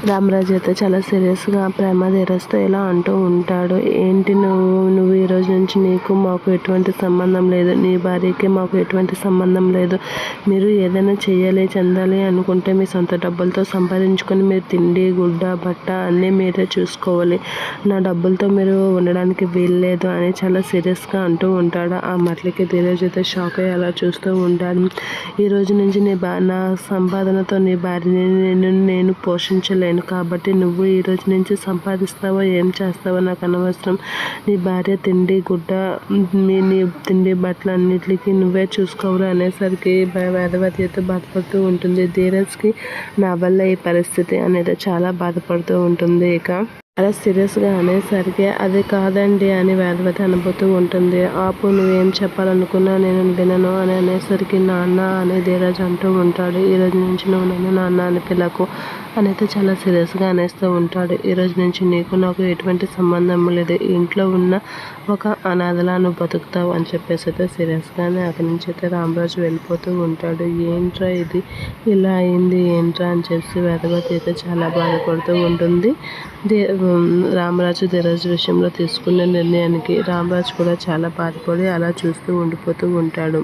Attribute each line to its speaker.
Speaker 1: రామరాజు అయితే చాలా సీరియస్గా ప్రేమ ధీరజ్తో ఇలా అంటూ ఉంటాడు. ఏంటి నువ్వు ఈ రోజు నుంచి నీకు మాకు ఎటువంటి సంబంధం లేదు, నీ భార్యకి మాకు ఎటువంటి సంబంధం లేదు. మీరు ఏదైనా చెయ్యాలి చెందాలి అనుకుంటే మీ సొంత డబ్బులతో సంపాదించుకొని మీరు తిండి గుడ్డ బట్ట అన్నీ మీరే చూసుకోవాలి. నా డబ్బులతో మీరు ఉండడానికి వీల్లేదు అని చాలా సీరియస్గా అంటూ ఉంటాడు. ఆ మాటలకి ధీరజ్ అయితే షాక్ అయ్యి అలా చూస్తూ ఉంటాడు. ఈ రోజు నుంచి నా సంపాదనతో నీ భార్యని నేను పోషించలేను, కాబట్టి నువ్వు ఈ రోజు నుంచి సంపాదిస్తావో ఏం చేస్తావో నాకు అనవసరం. నీ భార్య తిండి గుడ్డ నీ తిండి బట్టలు అన్నిటికీ నువ్వే చూసుకోవాలి అనేసరికి వేదవతి అయితే బాధపడుతూ ఉంటుంది. ధీరజ్కి నా వల్ల ఈ పరిస్థితి అనేది చాలా బాధపడుతూ ఉంటుంది. ఇక అలా సీరియస్గా అనేసరికి అది కాదండి అని వేదవతి అనబోతూ ఉంటుంది. ఆపు, నువ్వేం చెప్పాలనుకున్నా నేను వినను అని అనేసరికి నాన్న అని ధీరజ్ అంటూ ఉంటాడు. ఈ రోజు నుంచి నువ్వు నన్ను నాన్న అని పిలకు అని అయితే చాలా సీరియస్గా అనేస్తూ ఉంటాడు. ఈ రోజు నుంచి నీకు నాకు ఎటువంటి సంబంధం లేదు, ఇంట్లో ఉన్న ఒక అనాథలా నువ్వు బతుకుతావు అని చెప్పేసి అయితే సీరియస్గానే అక్కడి నుంచి అయితే రామరాజు వెళ్ళిపోతూ ఉంటాడు. ఏంట్రా ఇది ఇలా అయింది ఏంట్రా అని చెప్పి వేదవతి అయితే చాలా బాధపడుతూ ఉంటుంది. రామరాజు ధీరజ్ విషయంలో తీసుకున్న నిర్ణయానికి రామరాజు కూడా చాలా బాధపడి అలా చూస్తూ ఉండిపోతూ ఉంటాడు.